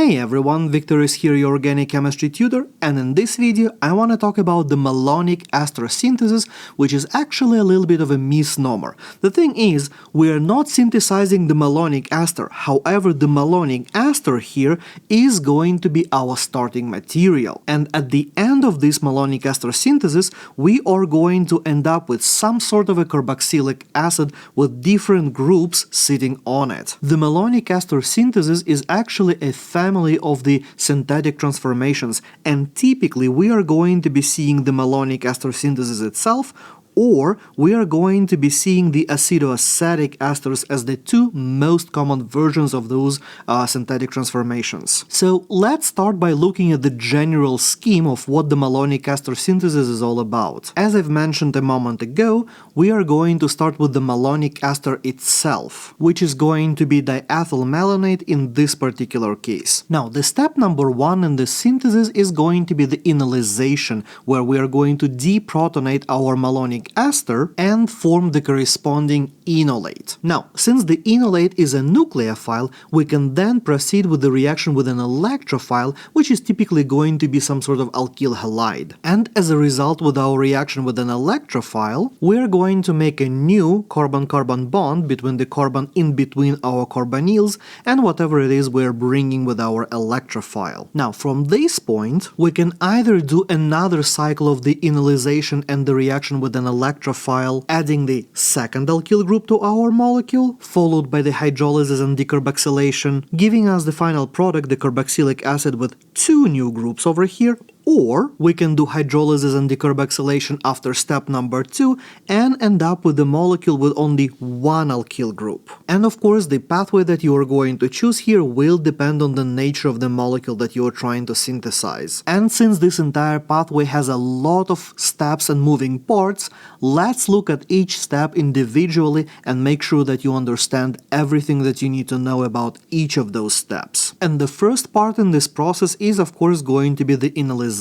Hey everyone, Victor is here, your organic chemistry tutor, and in this video I want to talk about the malonic ester synthesis, which is actually a little bit of a misnomer. The thing is, we are not synthesizing the malonic ester, however the malonic ester here is going to be our starting material. And at the end of this malonic ester synthesis, we are going to end up with some sort of a carboxylic acid with different groups sitting on it. The malonic ester synthesis is actually a family of the synthetic transformations, and typically we are going to be seeing the malonic ester synthesis itself, or we are going to be seeing the acetoacetic esters as the two most common versions of those synthetic transformations. So let's start by looking at the general scheme of what the malonic ester synthesis is all about. As I've mentioned a moment ago, we are going to start with the malonic ester itself, which is going to be diethyl malonate in this particular case. Now, the step number one in the synthesis is going to be the enolization, where we are going to deprotonate our malonic ester and form the corresponding enolate. Now, since the enolate is a nucleophile, we can then proceed with the reaction with an electrophile, which is typically going to be some sort of alkyl halide. And as a result, with our reaction with an electrophile, we are going to make a new carbon-carbon bond between the carbon in between our carbonyls and whatever it is we're bringing with our electrophile. Now, from this point, we can either do another cycle of the enolization and the reaction with an electrophile, adding the second alkyl group to our molecule, followed by the hydrolysis and decarboxylation, giving us the final product, the carboxylic acid, with two new groups over here. Or we can do hydrolysis and decarboxylation after step number 2 and end up with the molecule with only one alkyl group. And of course, the pathway that you are going to choose here will depend on the nature of the molecule that you are trying to synthesize. And since this entire pathway has a lot of steps and moving parts, let's look at each step individually and make sure that you understand everything that you need to know about each of those steps. And the first part in this process is of course going to be the enolization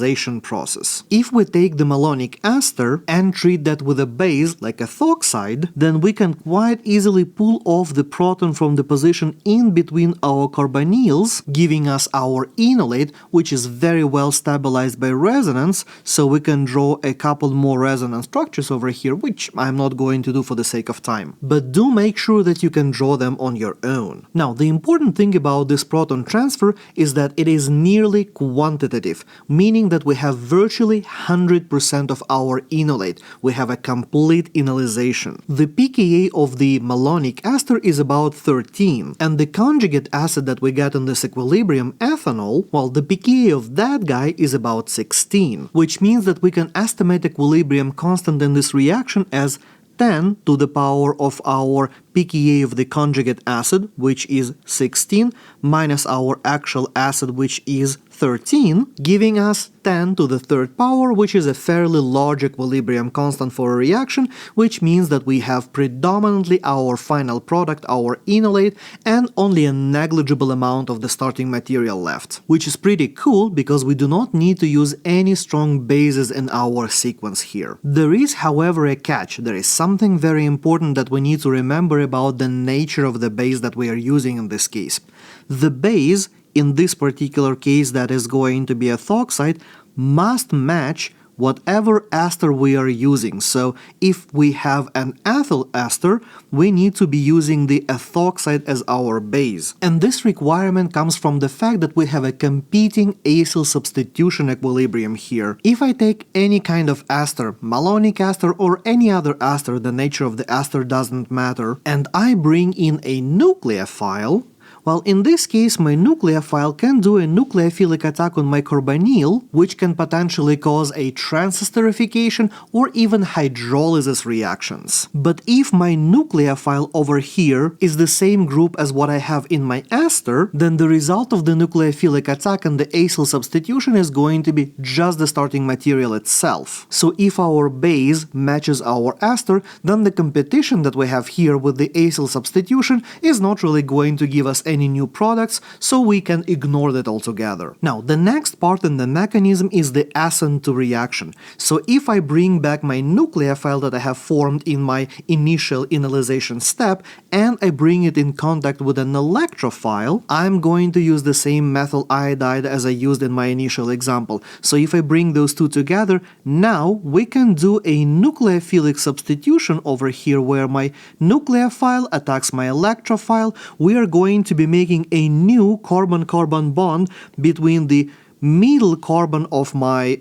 process. If we take the malonic ester and treat that with a base like ethoxide, then we can quite easily pull off the proton from the position in between our carbonyls, giving us our enolate, which is very well stabilized by resonance, so we can draw a couple more resonance structures over here, which I'm not going to do for the sake of time. But do make sure that you can draw them on your own. Now, the important thing about this proton transfer is that it is nearly quantitative, meaning that we have virtually 100% of our enolate. We have a complete enolization. The pKa of the malonic ester is about 13, and the conjugate acid that we get in this equilibrium, ethanol, well, the pKa of that guy is about 16, which means that we can estimate equilibrium constant in this reaction as 10 to the power of our pKa of the conjugate acid, which is 16, minus our actual acid, which is 13, giving us 10 to the third power, which is a fairly large equilibrium constant for a reaction, which means that we have predominantly our final product, our enolate, and only a negligible amount of the starting material left, which is pretty cool because we do not need to use any strong bases in our sequence here. There is, however, a catch. There is something very important that we need to remember about the nature of the base that we are using in this case. The base, in this particular case that is going to be ethoxide, must match whatever ester we are using. So if we have an ethyl ester, we need to be using the ethoxide as our base. And this requirement comes from the fact that we have a competing acyl substitution equilibrium here. If I take any kind of ester, malonic ester or any other ester, the nature of the ester doesn't matter, and I bring in a nucleophile, well, in this case, my nucleophile can do a nucleophilic attack on my carbonyl, which can potentially cause a transesterification or even hydrolysis reactions. But if my nucleophile over here is the same group as what I have in my ester, then the result of the nucleophilic attack and the acyl substitution is going to be just the starting material itself. So if our base matches our ester, then the competition that we have here with the acyl substitution is not really going to give us any new products, so we can ignore that altogether. Now, the next part in the mechanism is the SN2 reaction. So if I bring back my nucleophile that I have formed in my initial enolization step and I bring it in contact with an electrophile, I'm going to use the same methyl iodide as I used in my initial example. So if I bring those two together, now we can do a nucleophilic substitution over here where my nucleophile attacks my electrophile. We are going to be making a new carbon-carbon bond between the middle carbon of my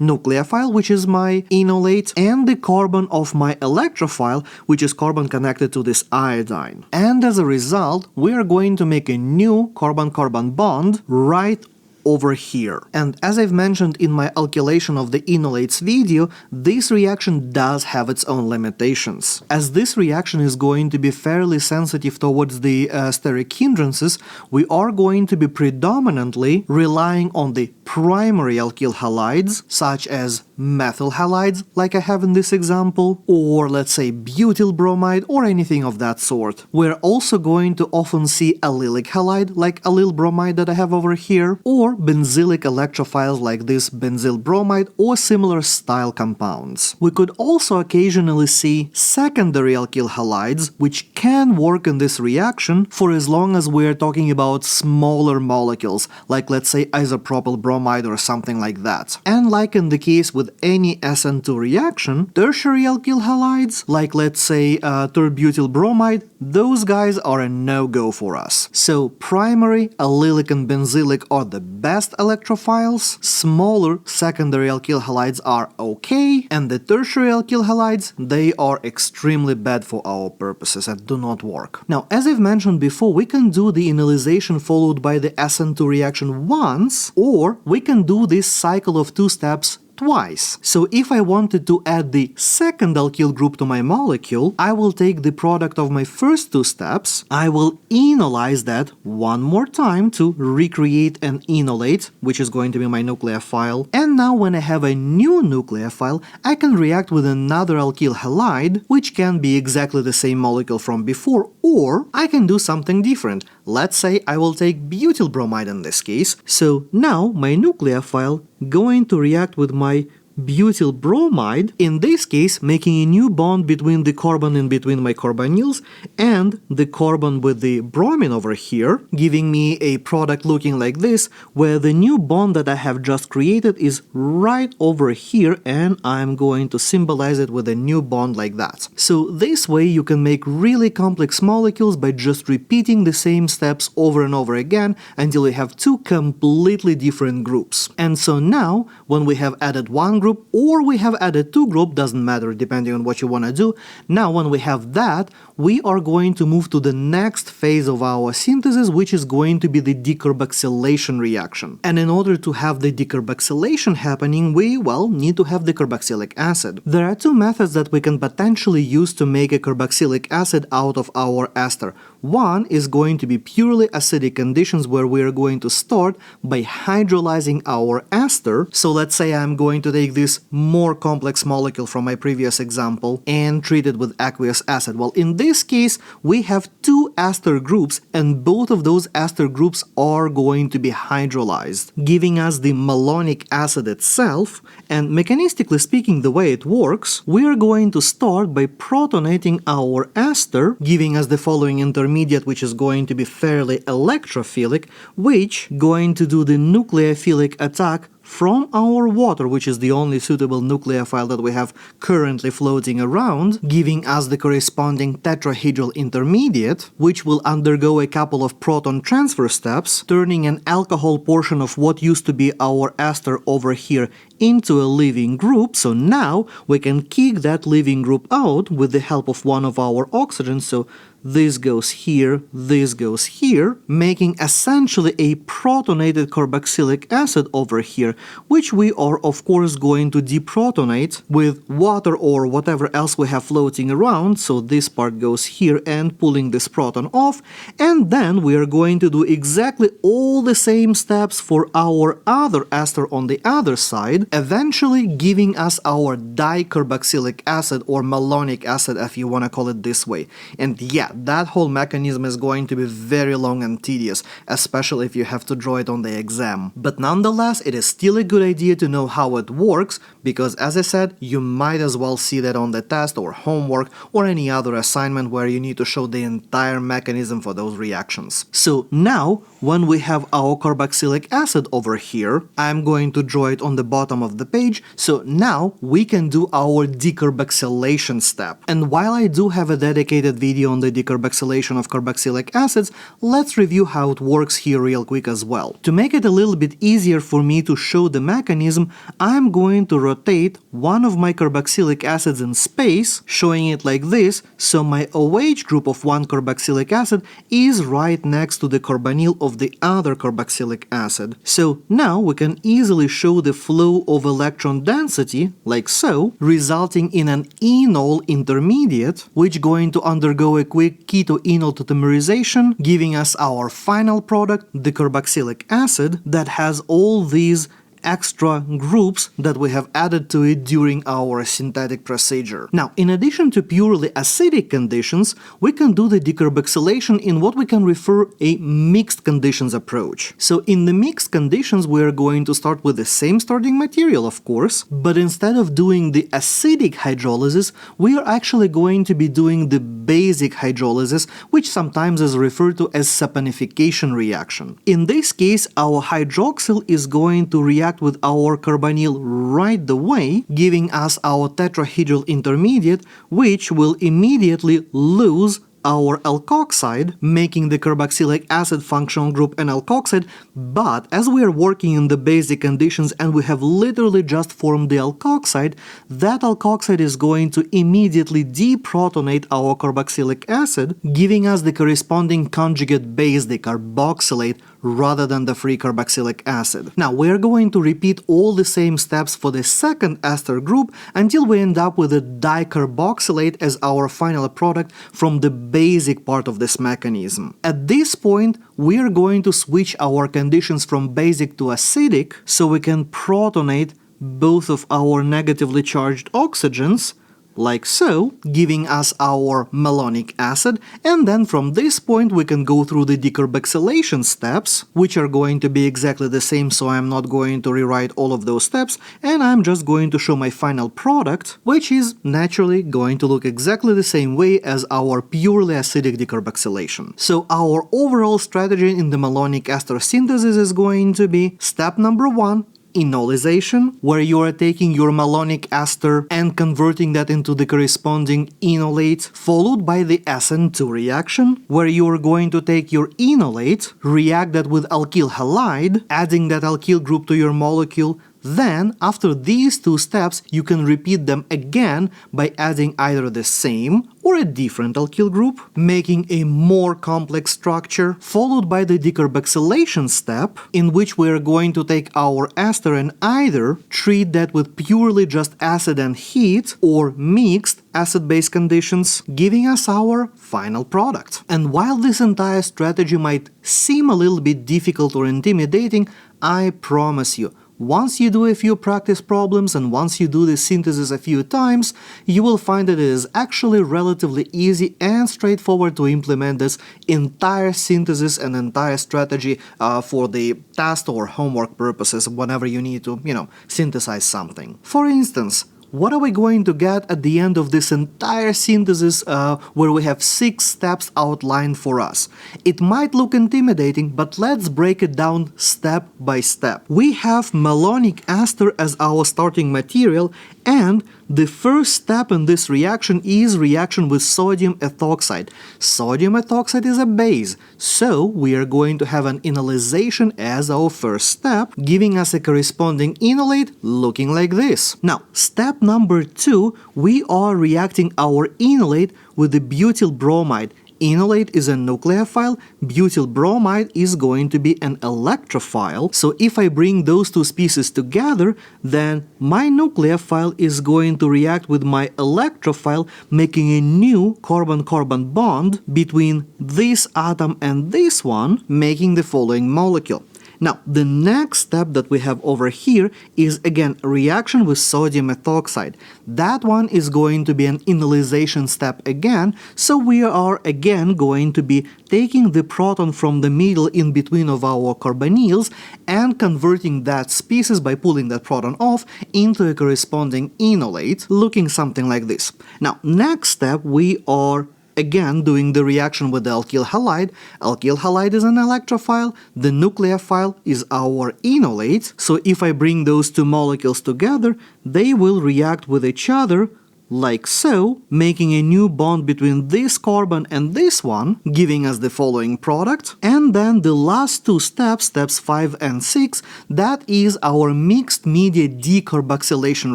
nucleophile, which is my enolate, and the carbon of my electrophile, which is carbon connected to this iodine. And as a result, we are going to make a new carbon-carbon bond right over here. And as I've mentioned in my alkylation of the enolates video, this reaction does have its own limitations. As this reaction is going to be fairly sensitive towards the steric hindrances, we are going to be predominantly relying on the primary alkyl halides, such as methyl halides, like I have in this example, or let's say butyl bromide or anything of that sort. We're also going to often see allylic halide, like allyl bromide that I have over here, or benzylic electrophiles like this benzyl bromide or similar style compounds. We could also occasionally see secondary alkyl halides, which can work in this reaction for as long as we're talking about smaller molecules, like let's say isopropyl bromide or something like that. And like in the case with any SN2 reaction, tertiary alkyl halides, like let's say terbutyl bromide, those guys are a no-go for us. So primary, allylic and benzylic are the best electrophiles, smaller secondary alkyl halides are okay, and the tertiary alkyl halides, they are extremely bad for our purposes and do not work. Now, as I've mentioned before, we can do the enolization followed by the SN2 reaction once, or we can do this cycle of 2 steps twice. So if I wanted to add the second alkyl group to my molecule, I will take the product of my first 2 steps, I will enolize that one more time to recreate an enolate, which is going to be my nucleophile, and now when I have a new nucleophile, I can react with another alkyl halide, which can be exactly the same molecule from before, or I can do something different. Let's say I will take butyl bromide in this case, so now my nucleophile going to react with my butyl bromide, in this case making a new bond between the carbon in between my carbonyls and the carbon with the bromine over here, giving me a product looking like this, where the new bond that I have just created is right over here, and I'm going to symbolize it with a new bond like that. So this way you can make really complex molecules by just repeating the same steps over and over again until you have 2 completely different groups. And so now, when we have added one group or we have added 2 groups, doesn't matter depending on what you want to do. Now when we have that, we are going to move to the next phase of our synthesis, which is going to be the decarboxylation reaction. And in order to have the decarboxylation happening, we, well, need to have the carboxylic acid. There are 2 methods that we can potentially use to make a carboxylic acid out of our ester. One is going to be purely acidic conditions, where we are going to start by hydrolyzing our ester. So let's say I'm going to take this more complex molecule from my previous example and treat it with aqueous acid. Well, in this case, we have 2 ester groups, and both of those ester groups are going to be hydrolyzed, giving us the malonic acid itself. And mechanistically speaking, the way it works, we are going to start by protonating our ester, giving us the following intermediate, which is going to be fairly electrophilic, which going to do the nucleophilic attack from our water, which is the only suitable nucleophile that we have currently floating around, giving us the corresponding tetrahedral intermediate, which will undergo a couple of proton transfer steps, turning an alcohol portion of what used to be our ester over here into a leaving group. So now we can kick that leaving group out with the help of one of our oxygens. So this goes here, this goes here, making essentially a protonated carboxylic acid over here, which we are of course going to deprotonate with water or whatever else we have floating around. So this part goes here and pulling this proton off, and then we are going to do exactly all the same steps for our other ester on the other side, eventually giving us our dicarboxylic acid or malonic acid, if you want to call it this way. And yeah, that whole mechanism is going to be very long and tedious, especially if you have to draw it on the exam. But nonetheless, it is still a good idea to know how it works, because as I said, you might as well see that on the test or homework or any other assignment where you need to show the entire mechanism for those reactions. So now, when we have our carboxylic acid over here, I'm going to draw it on the bottom of the page, so now we can do our decarboxylation step. And while I do have a dedicated video on the decarboxylation of carboxylic acids, let's review how it works here real quick as well. To make it a little bit easier for me to show the mechanism, I'm going to rotate one of my carboxylic acids in space, showing it like this, so my OH group of one carboxylic acid is right next to the carbonyl of the other carboxylic acid. So now we can easily show the flow of electron density, like so, resulting in an enol intermediate, which going to undergo a quick keto-enol tautomerization, giving us our final product, the carboxylic acid, that has all these extra groups that we have added to it during our synthetic procedure. Now, in addition to purely acidic conditions, we can do the decarboxylation in what we can refer a mixed conditions approach. So in the mixed conditions, we are going to start with the same starting material, of course, but instead of doing the acidic hydrolysis, we are actually going to be doing the basic hydrolysis, which sometimes is referred to as saponification reaction. In this case, our hydroxyl is going to react with our carbonyl right away, giving us our tetrahedral intermediate, which will immediately lose our alkoxide, making the carboxylic acid functional group an alkoxide, but as we are working in the basic conditions and we have literally just formed the alkoxide, that alkoxide is going to immediately deprotonate our carboxylic acid, giving us the corresponding conjugate base, the carboxylate, rather than the free carboxylic acid. Now, we're going to repeat all the same steps for the second ester group until we end up with a dicarboxylate as our final product from the basic part of this mechanism. At this point, we are going to switch our conditions from basic to acidic so we can protonate both of our negatively charged oxygens, like so, giving us our malonic acid, and then from this point we can go through the decarboxylation steps, which are going to be exactly the same, so I'm not going to rewrite all of those steps, and I'm just going to show my final product, which is naturally going to look exactly the same way as our purely acidic decarboxylation. So our overall strategy in the malonic ester synthesis is going to be step number 1, enolization, where you are taking your malonic ester and converting that into the corresponding enolate, followed by the SN2 reaction, where you are going to take your enolate, react that with alkyl halide, adding that alkyl group to your molecule. Then, after these two steps, you can repeat them again by adding either the same or a different alkyl group, making a more complex structure, followed by the decarboxylation step, in which we are going to take our ester and either treat that with purely just acid and heat or mixed acid-base conditions, giving us our final product. And while this entire strategy might seem a little bit difficult or intimidating, I promise you, once you do a few practice problems and once you do the synthesis a few times, you will find that it is actually relatively easy and straightforward to implement this entire synthesis and entire strategy for the test or homework purposes whenever you need to, synthesize something. For instance, what are we going to get at the end of this entire synthesis where we have 6 steps outlined for us? It might look intimidating, but let's break it down step by step. We have malonic ester as our starting material, and the first step in this reaction is reaction with sodium ethoxide. Sodium ethoxide is a base, so we are going to have an enolization as our first step, giving us a corresponding enolate looking like this. Now, step number 2, we are reacting our enolate with the butyl bromide. Enolate is a nucleophile, butyl bromide is going to be an electrophile, so if I bring those two species together, then my nucleophile is going to react with my electrophile, making a new carbon-carbon bond between this atom and this one, making the following molecule. Now, the next step that we have over here is again a reaction with sodium methoxide. That one is going to be an enolization step again, so we are again going to be taking the proton from the middle in between of our carbonyls and converting that species by pulling that proton off into a corresponding enolate, looking something like this. Now, next step we are again doing the reaction with the alkyl halide. Alkyl halide is an electrophile, the nucleophile is our enolate, so if I bring those two molecules together, they will react with each other like so, making a new bond between this carbon and this one, giving us the following product. And then the last two steps, steps 5 and 6, that is our mixed media decarboxylation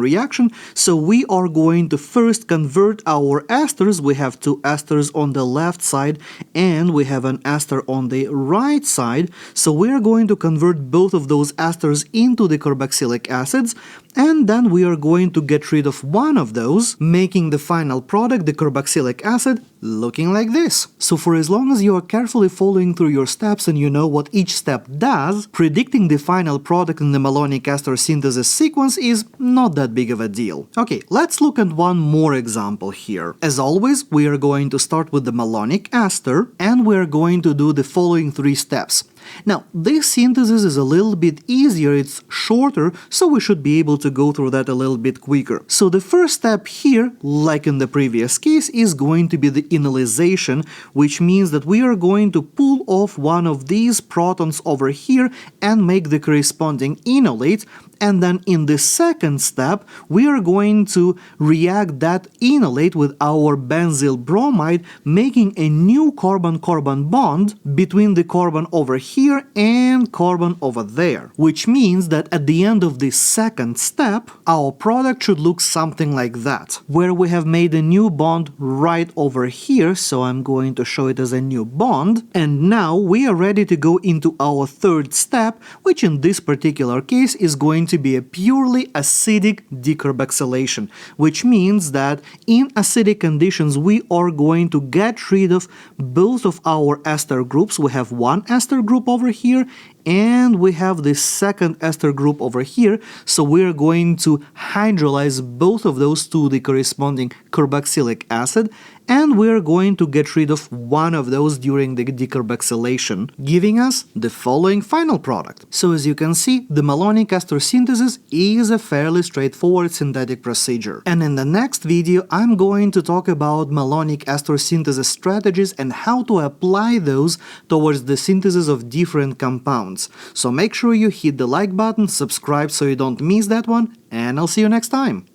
reaction. So we are going to first convert our esters. We have two esters on the left side and we have an ester on the right side. So we are going to convert both of those esters into the carboxylic acids, and then we are going to get rid of one of those, making the final product, the carboxylic acid, looking like this. So for as long as you are carefully following through your steps and you know what each step does, predicting the final product in the malonic ester synthesis sequence is not that big of a deal. Okay, let's look at one more example here. As always, we are going to start with the malonic ester and we are going to do the following three steps. Now, this synthesis is a little bit easier, it's shorter, so we should be able to go through that a little bit quicker. So the first step here, like in the previous case, is going to be the enolization, which means that we are going to pull off one of these protons over here and make the corresponding enolate. And then in the second step, we are going to react that enolate with our benzyl bromide, making a new carbon-carbon bond between the carbon over here and carbon over there. Which means that at the end of this second step, our product should look something like that, where we have made a new bond right over here, so I'm going to show it as a new bond. And now we are ready to go into our third step, which in this particular case is going to be a purely acidic decarboxylation, which means that in acidic conditions we are going to get rid of both of our ester groups. We have one ester group over here and we have the second ester group over here, so we are going to hydrolyze both of those to the corresponding carboxylic acid, and we are going to get rid of one of those during the decarboxylation, giving us the following final product. So as you can see, the malonic ester synthesis is a fairly straightforward synthetic procedure. And in the next video, I'm going to talk about malonic ester synthesis strategies and how to apply those towards the synthesis of different compounds. So make sure you hit the like button, subscribe so you don't miss that one, and I'll see you next time.